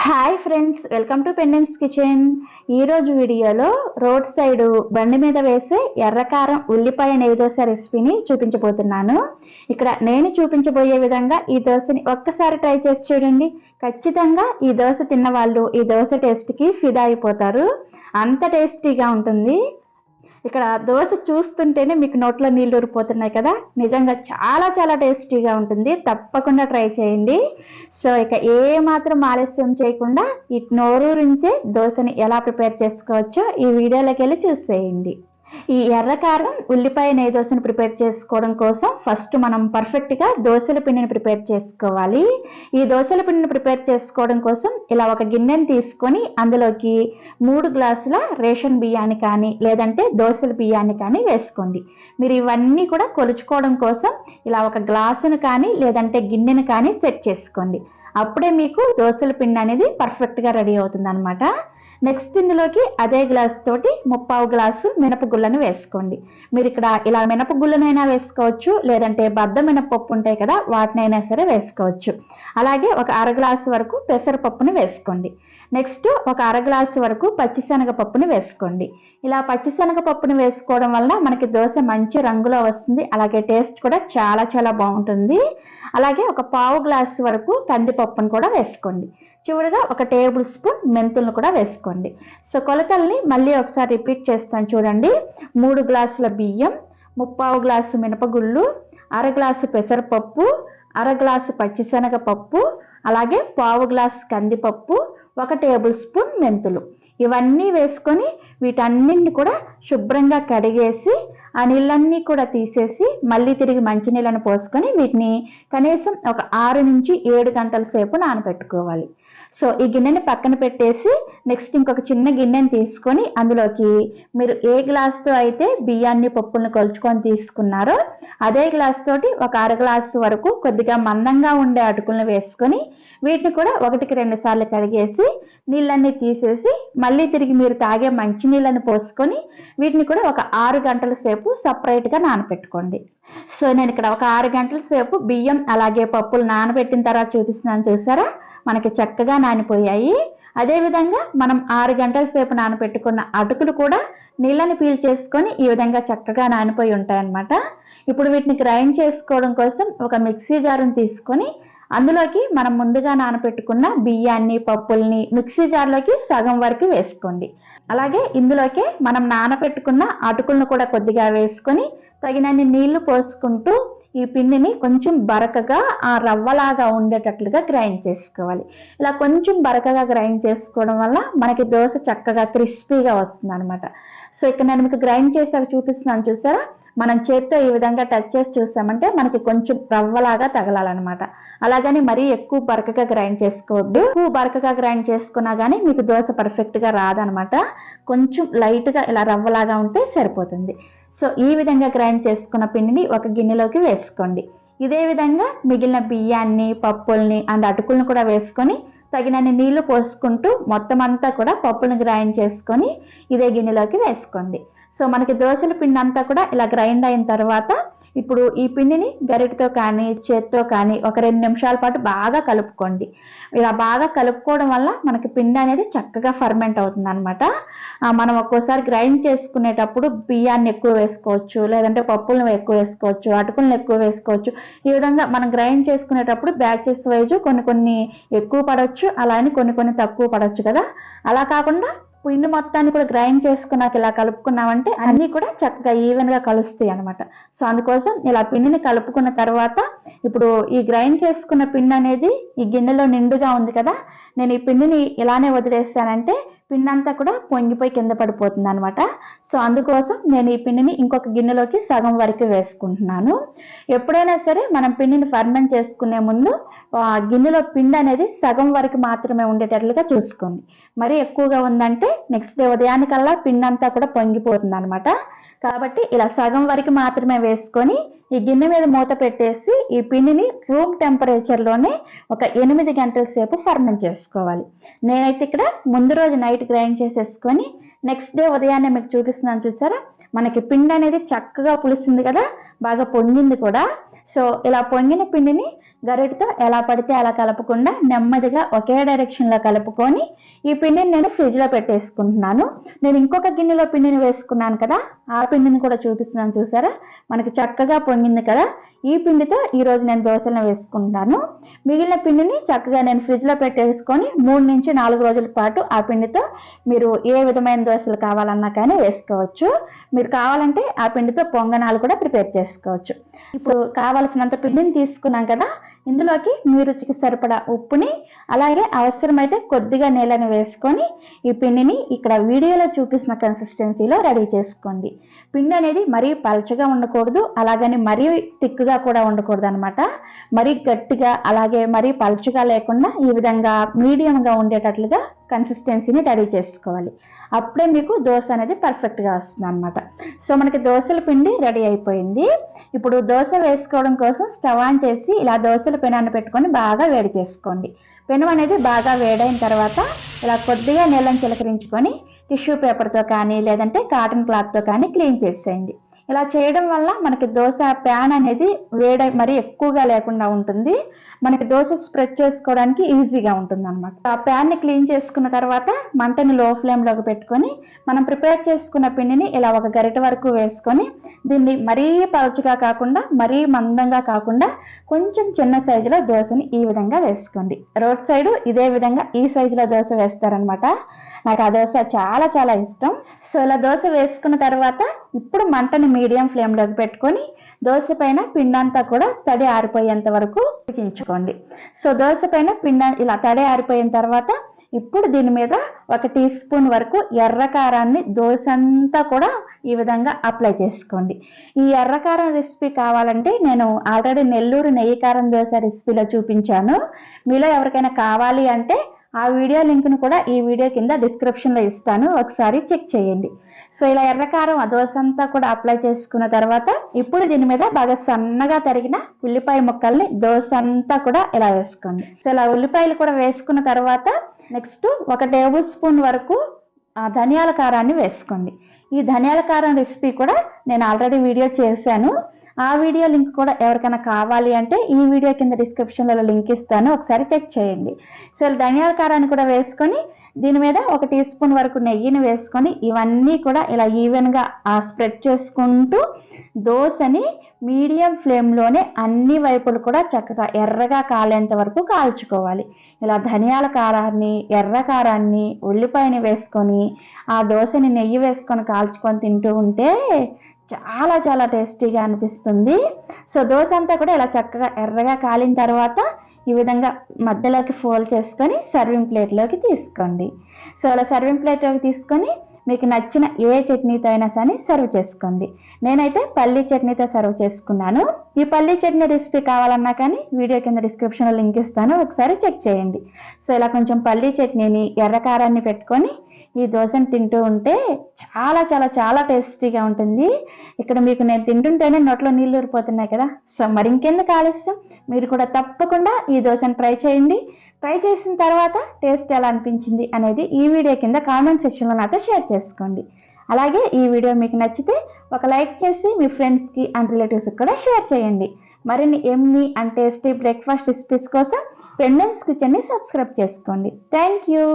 Hi friends, welcome to పెన్నెమ్స్ kitchen. ఈరోజు వీడియోలో రోడ్ సైడ్ బండి మీద వేసే ఎర్రకారం ఉల్లిపాయ నెయ్యి దోశ రెసిపీని చూపించబోతున్నాను. ఇక్కడ నేను చూపించబోయే విధంగా ఈ దోశని ఒక్కసారి ట్రై చేసి చూడండి. ఖచ్చితంగా ఈ దోశ తిన్న వాళ్ళు ఈ దోశ టేస్ట్కి ఫిదా అయిపోతారు. అంత టేస్టీగా ఉంటుంది. ఇక్కడ దోశ చూస్తుంటేనే మీకు నోట్లో నీళ్ళు ఊరిపోతున్నాయి కదా. నిజంగా చాలా చాలా టేస్టీగా ఉంటుంది. తప్పకుండా ట్రై చేయండి. సో ఇక ఏ మాత్రం ఆలస్యం చేయకుండా ఈ నోరూరించే దోశని ఎలా ప్రిపేర్ చేసుకోవచ్చో ఈ వీడియోలోకి వెళ్ళి చూసేయండి. ఈ ఎర్రకారం ఉల్లిపాయ నెయ్యి దోశను ప్రిపేర్ చేసుకోవడం కోసం ఫస్ట్ మనం పర్ఫెక్ట్గా దోశల పిండిని ప్రిపేర్ చేసుకోవాలి. ఈ దోశల పిండిని ప్రిపేర్ చేసుకోవడం కోసం ఇలా ఒక గిన్నెని తీసుకొని అందులోకి 3 గ్లాసుల రేషన్ బియ్యాన్ని కానీ లేదంటే దోశల బియ్యాన్ని కానీ వేసుకోండి. మీరు ఇవన్నీ కూడా కొలుచుకోవడం కోసం ఇలా ఒక గ్లాసును కానీ లేదంటే గిన్నెను కానీ సెట్ చేసుకోండి. అప్పుడే మీకు దోశల పిండి అనేది పర్ఫెక్ట్గా రెడీ అవుతుంది అనమాట. నెక్స్ట్ ఇందులోకి అదే గ్లాస్ తోటి 3/4 గ్లాసు మినపగుళ్ళను వేసుకోండి. మీరు ఇక్కడ ఇలా మినపగుళ్ళనైనా వేసుకోవచ్చు, లేదంటే బద్ద మినపప్పు ఉంటాయి కదా వాటినైనా సరే వేసుకోవచ్చు. అలాగే ఒక 1/2 గ్లాసు వరకు పెసరపప్పుని వేసుకోండి. నెక్స్ట్ ఒక 1/2 గ్లాసు వరకు పచ్చిశనగపప్పుని వేసుకోండి. ఇలా పచ్చిశనగపప్పుని వేసుకోవడం వల్ల మనకి దోశ మంచి రంగులో వస్తుంది. అలాగే టేస్ట్ కూడా చాలా చాలా బాగుంటుంది. అలాగే ఒక 1/4 గ్లాసు వరకు కందిపప్పును కూడా వేసుకోండి. చివరిగా ఒక టేబుల్ స్పూన్ మెంతులను కూడా వేసుకోండి. సో కొలతల్ని మళ్ళీ ఒకసారి రిపీట్ చేస్తాను చూడండి. 3 గ్లాసుల బియ్యం, 3/4 గ్లాసు మినపగుళ్ళు, 1/2 గ్లాసు పెసరపప్పు, 1/2 గ్లాసు పచ్చిశనగపప్పు, అలాగే 1/4 గ్లాసు కందిపప్పు, 1 టేబుల్ స్పూన్ మెంతులు. ఇవన్నీ వేసుకొని వీటన్నింటిని కూడా శుభ్రంగా కడిగేసి ఆ నీళ్ళన్నీ కూడా తీసేసి మళ్ళీ తిరిగి మంచినీళ్ళని పోసుకొని వీటిని కనీసం ఒక 6 నుంచి 7 గంటల సేపు నానబెట్టుకోవాలి. సో ఈ గిన్నెని పక్కన పెట్టేసి నెక్స్ట్ ఇంకొక చిన్న గిన్నెని తీసుకొని అందులోకి మీరు ఏ గ్లాస్తో అయితే బియ్యాన్ని పప్పులను కొలుచుకొని తీసుకున్నారో అదే గ్లాస్ తోటి ఒక 1/2 గ్లాసు వరకు కొద్దిగా మందంగా ఉండే అటుకులను వేసుకొని వీటిని కూడా 1కి 2 సార్లు కడిగేసి నీళ్ళన్నీ తీసేసి మళ్ళీ తిరిగి మీరు తాగే మంచినీళ్ళని పోసుకొని వీటిని కూడా ఒక 6 గంటల సేపు సపరేట్గా నానబెట్టుకోండి. సో నేను ఇక్కడ ఒక 6 గంటల సేపు బియ్యం అలాగే పప్పులు నానబెట్టిన తర్వాత చూపిస్తున్నాను, చూసారా మనకి చక్కగా నానిపోయాయి. అదేవిధంగా మనం 6 గంటల సేపు నానబెట్టుకున్న అటుకులు కూడా నీళ్ళని పీల్ చేసుకొని ఈ విధంగా చక్కగా నానిపోయి ఉంటాయన్నమాట. ఇప్పుడు వీటిని గ్రైండ్ చేసుకోవడం కోసం ఒక మిక్సీ జారుని తీసుకొని అందులోకి మనం ముందుగా నానబెట్టుకున్న బియ్యాన్ని పప్పుల్ని మిక్సీ జార్లోకి సగం వరకు వేసుకోండి. అలాగే ఇందులోకి మనం నానబెట్టుకున్న అటుకులను కూడా కొద్దిగా వేసుకొని తగినన్ని నీళ్లు పోసుకుంటూ ఈ పిండిని కొంచెం బరకగా ఆ రవ్వలాగా ఉండేటట్లుగా గ్రైండ్ చేసుకోవాలి. ఇలా కొంచెం బరకగా గ్రైండ్ చేసుకోవడం వల్ల మనకి దోశ చక్కగా క్రిస్పీగా వస్తుంది అనమాట. సో ఇక్కడ నేను మీకు గ్రైండ్ చేసాక చూపిస్తున్నాను, చూసారా మనం చేత్తో ఈ విధంగా టచ్ చేసి చూసామంటే మనకి కొంచెం రవ్వలాగా తగలాలన్నమాట. అలాగని మరీ ఎక్కువ బరకగా గ్రైండ్ చేసుకోవద్దు. ఎక్కువ బరకగా గ్రైండ్ చేసుకున్నా కానీ మీకు దోశ పర్ఫెక్ట్గా రాదనమాట. కొంచెం లైట్గా ఇలా రవ్వలాగా ఉంటే సరిపోతుంది. సో ఈ విధంగా గ్రైండ్ చేసుకున్న పిండిని ఒక గిన్నెలోకి వేసుకోండి. ఇదే విధంగా మిగిలిన బియ్యాన్ని పప్పుల్ని అండ్ అటుకులను కూడా వేసుకొని తగినన్ని నీళ్లు పోసుకుంటూ మొత్తం అంతా కూడా పప్పులను గ్రైండ్ చేసుకొని ఇదే గిన్నెలోకి వేసుకోండి. సో మనకి దోశల పిండి అంతా కూడా ఇలా గ్రైండ్ అయిన తర్వాత ఇప్పుడు ఈ పిండిని గరిటతో కానీ చేత్తో కానీ ఒక 2 నిమిషాల పాటు బాగా కలుపుకోండి. ఇలా బాగా కలుపుకోవడం వల్ల మనకి పిండి అనేది చక్కగా ఫర్మెంట్ అవుతుంది అనమాట. మనం ఒక్కోసారి గ్రైండ్ చేసుకునేటప్పుడు బియ్యాన్ని ఎక్కువ వేసుకోవచ్చు, లేదంటే పప్పులను ఎక్కువ వేసుకోవచ్చు, అటుకులను ఎక్కువ వేసుకోవచ్చు. ఈ విధంగా మనం గ్రైండ్ చేసుకునేటప్పుడు బ్యాచెస్ వైజ్ కొన్ని ఎక్కువ పడవచ్చు, అలా అని కొన్ని తక్కువ పడవచ్చు కదా. అలా కాకుండా పిండి మొత్తాన్ని కూడా గ్రైండ్ చేసుకున్నాక ఇలా కలుపుకున్నామంటే అన్నీ కూడా చక్కగా ఈవెన్గా కలుస్తాయి అనమాట. సో అందుకోసం ఇలా పిండిని కలుపుకున్న తర్వాత ఇప్పుడు ఈ గ్రైండ్ చేసుకున్న పిండి అనేది ఈ గిన్నెలో నిండుగా ఉంది కదా, నేను ఈ పిండిని ఇలానే వదిలేస్తానంటే పిండి అంతా కూడా పొంగిపోయి కింద పడిపోతుంది అనమాట. సో అందుకోసం నేను ఈ పిండిని ఇంకొక గిన్నెలోకి సగం వరకు వేసుకుంటున్నాను. ఎప్పుడైనా సరే మనం పిండిని ఫర్మెంట్ చేసుకునే ముందు గిన్నెలో పిండి అనేది సగం వరకు మాత్రమే ఉండేటట్లుగా చూసుకోండి. మరీ ఎక్కువగా ఉందంటే నెక్స్ట్ డే ఉదయానికల్లా పిండి అంతా కూడా పొంగిపోతుంది అనమాట. కాబట్టి ఇలా సగం వరకు మాత్రమే వేసుకొని ఈ గిన్నె మీద మూత పెట్టేసి ఈ పిండిని రూమ్ టెంపరేచర్లోనే ఒక 8 గంటల సేపు ఫర్మెంట్ చేసుకోవాలి. నేనైతే ఇక్కడ ముందు రోజు నైట్ గ్రైండ్ చేసేసుకొని నెక్స్ట్ డే ఉదయాన్నే మీకు చూపిస్తున్నాను, చూసారా మనకి పిండి అనేది చక్కగా పులిసింది కదా, బాగా పొంగింది కూడా. సో ఇలా పొంగిన పిండిని గరిటతో ఎలా పడితే అలా కలపకుండా నెమ్మదిగా ఒకే డైరెక్షన్లో కలుపుకొని ఈ పిండిని నేను ఫ్రిడ్జ్లో పెట్టేసుకుంటున్నాను. నేను ఇంకొక గిన్నెలో పిండిని వేసుకున్నాను కదా, ఆ పిండిని కూడా చూపిస్తున్నాను. చూసారా, మనకి చక్కగా పొంగింది కదా. ఈ పిండితో ఈరోజు నేను దోశలను వేసుకుంటాను. మిగిలిన పిండిని చక్కగా నేను ఫ్రిడ్జ్లో పెట్టేసుకొని 3 నుంచి 4 రోజుల పాటు ఆ పిండితో మీరు ఏ విధమైన దోశలు కావాలన్నా కానీ వేసుకోవచ్చు. మీరు కావాలంటే ఆ పిండితో పొంగనాలు కూడా ప్రిపేర్ చేసుకోవచ్చు. ఇప్పుడు కావాల్సినంత పిండిని తీసుకున్నాం కదా, ఇందులోకి మీ రుచికి సరిపడా ఉప్పుని, అలాగే అవసరమైతే కొద్దిగా నీళ్ళని వేసుకొని ఈ పిండిని ఇక్కడ వీడియోలో చూపిస్తున్న కన్సిస్టెన్సీలో రెడీ చేసుకోండి. పిండి అనేది మరీ పల్చగా ఉండకూడదు, అలాగని మరీ తిక్కుగా కూడా ఉండకూడదు అనమాట. మరీ గట్టిగా అలాగే మరీ పల్చగా లేకుండా ఈ విధంగా మీడియంగా ఉండేటట్లుగా కన్సిస్టెన్సీని రెడీ చేసుకోవాలి. అప్పుడే మీకు దోశ అనేది పర్ఫెక్ట్గా వస్తుంది అనమాట. సో మనకి దోశల పిండి రెడీ అయిపోయింది. ఇప్పుడు దోశ వేసుకోవడం కోసం స్టవ్ ఆన్ చేసి ఇలా దోశల పెనాన్ని పెట్టుకొని బాగా వేడి చేసుకోండి. పెనం అనేది బాగా వేడైన తర్వాత ఇలా కొద్దిగా నీళ్ళని చిలకరించుకొని టిష్యూ పేపర్తో కానీ లేదంటే కాటన్ క్లాత్తో కానీ క్లీన్ చేసేయండి. ఇలా చేయడం వల్ల మనకి దోశ ప్యాన్ అనేది మరీ ఎక్కువగా లేకుండా ఉంటుంది. మనకి దోశ స్ప్రెడ్ చేసుకోవడానికి ఈజీగా ఉంటుంది అనమాట. ఆ ప్యాన్ని క్లీన్ చేసుకున్న తర్వాత మంటని లో ఫ్లేమ్లోకి పెట్టుకొని మనం ప్రిపేర్ చేసుకున్న పిండిని ఇలా ఒక గరిటె వరకు వేసుకొని దీన్ని మరీ పలుచగా కాకుండా మరీ మందంగా కాకుండా కొంచెం చిన్న సైజులో దోశని ఈ విధంగా వేసుకోండి. రోడ్ సైడ్ ఇదే విధంగా ఈ సైజులో దోశ వేస్తారనమాట. నాకు ఆ దోశ చాలా చాలా ఇష్టం. సో ఇలా దోశ వేసుకున్న తర్వాత ఇప్పుడు మంటని మీడియం ఫ్లేమ్లోకి పెట్టుకొని దోశ పైన పిండంతా కూడా తడి ఆరిపోయేంత వరకు ఉడికించుకోండి. సో దోశ పైన ఇలా తడి ఆరిపోయిన తర్వాత ఇప్పుడు దీని మీద 1 టీ స్పూన్ వరకు ఎర్రకారాన్ని దోశ అంతా కూడా ఈ విధంగా అప్లై చేసుకోండి. ఈ ఎర్రకారం రెసిపీ కావాలంటే నేను ఆల్రెడీ నెల్లూరు నెయ్యి కారం దోశ రెసిపీలో చూపించాను. మీలో ఎవరికైనా కావాలి అంటే ఆ వీడియో లింక్ను కూడా ఈ వీడియో కింద డిస్క్రిప్షన్లో ఇస్తాను, ఒకసారి చెక్ చేయండి. సో ఇలా ఎర్రకారం ఆ దోశ అంతా కూడా అప్లై చేసుకున్న తర్వాత ఇప్పుడు దీని మీద బాగా సన్నగా తరిగిన ఉల్లిపాయ ముక్కల్ని దోశ అంతా కూడా ఇలా వేసుకోండి. సో ఇలా ఉల్లిపాయలు కూడా వేసుకున్న తర్వాత నెక్స్ట్ 1 టేబుల్ స్పూన్ వరకు ధనియాల కారాన్ని వేసుకోండి. ఈ ధనియాల కారం రెసిపీ కూడా నేను ఆల్రెడీ వీడియో చేశాను. ఆ వీడియో లింక్ కూడా ఎవరికైనా కావాలి అంటే ఈ వీడియో కింద డిస్క్రిప్షన్లో లింక్ ఇస్తాను, ఒకసారి చెక్ చేయండి. సో ధనియాల కారాన్ని కూడా వేసుకొని దీని మీద 1 టీ స్పూన్ వరకు నెయ్యిని వేసుకొని ఇవన్నీ కూడా ఇలా ఈవెన్గా స్ప్రెడ్ చేసుకుంటూ దోశని మీడియం ఫ్లేమ్లోనే అన్ని వైపులు కూడా చక్కగా ఎర్రగా కాలేంత వరకు కాల్చుకోవాలి. ఇలా ధనియాల కారాన్ని, ఎర్ర కారాన్ని, ఉల్లిపాయని వేసుకొని ఆ దోశని నెయ్యి వేసుకొని కాల్చుకొని తింటూ ఉంటే చాలా చాలా టేస్టీగా అనిపిస్తుంది. సో దోశ అంతా కూడా ఇలా చక్కగా ఎర్రగా కాలిన తర్వాత ఈ విధంగా మధ్యలోకి ఫోల్డ్ చేసుకొని సర్వింగ్ ప్లేట్లోకి తీసుకోండి. సో అలా సర్వింగ్ ప్లేట్లోకి తీసుకొని మీకు నచ్చిన ఏ చట్నీతో అయినా సరే సర్వ్ చేసుకోండి. నేనైతే పల్లీ చట్నీతో సర్వ్ చేసుకున్నాను. ఈ పల్లీ చట్నీ రెసిపీ కావాలన్నా కానీ వీడియో కింద డిస్క్రిప్షన్లో లింక్ ఇస్తాను, ఒకసారి చెక్ చేయండి. సో ఇలా కొంచెం పల్లీ చట్నీని, ఎర్రకారాన్ని పెట్టుకొని ఈ దోశను తింటూ ఉంటే చాలా చాలా చాలా టేస్టీగా ఉంటుంది. ఇక్కడ మీకు నేను తింటుంటేనే నోట్లో నీళ్ళు ఊరిపోతున్నాయి కదా. సో మరి ఇంకెందుకు ఆలస్యం, మీరు కూడా తప్పకుండా ఈ దోశను ట్రై చేయండి. ట్రై చేసిన తర్వాత టేస్ట్ ఎలా అనిపించింది అనేది ఈ వీడియో కింద కామెంట్ సెక్షన్లో నాతో షేర్ చేసుకోండి. అలాగే ఈ వీడియో మీకు నచ్చితే ఒక లైక్ చేసి మీ ఫ్రెండ్స్కి అండ్ రిలేటివ్స్కి కూడా షేర్ చేయండి. మరిన్ని Emmy and tasty breakfast recipes కోసం పెండెమ్స్ కిచెన్ని సబ్స్క్రైబ్ చేసుకోండి. Thank you.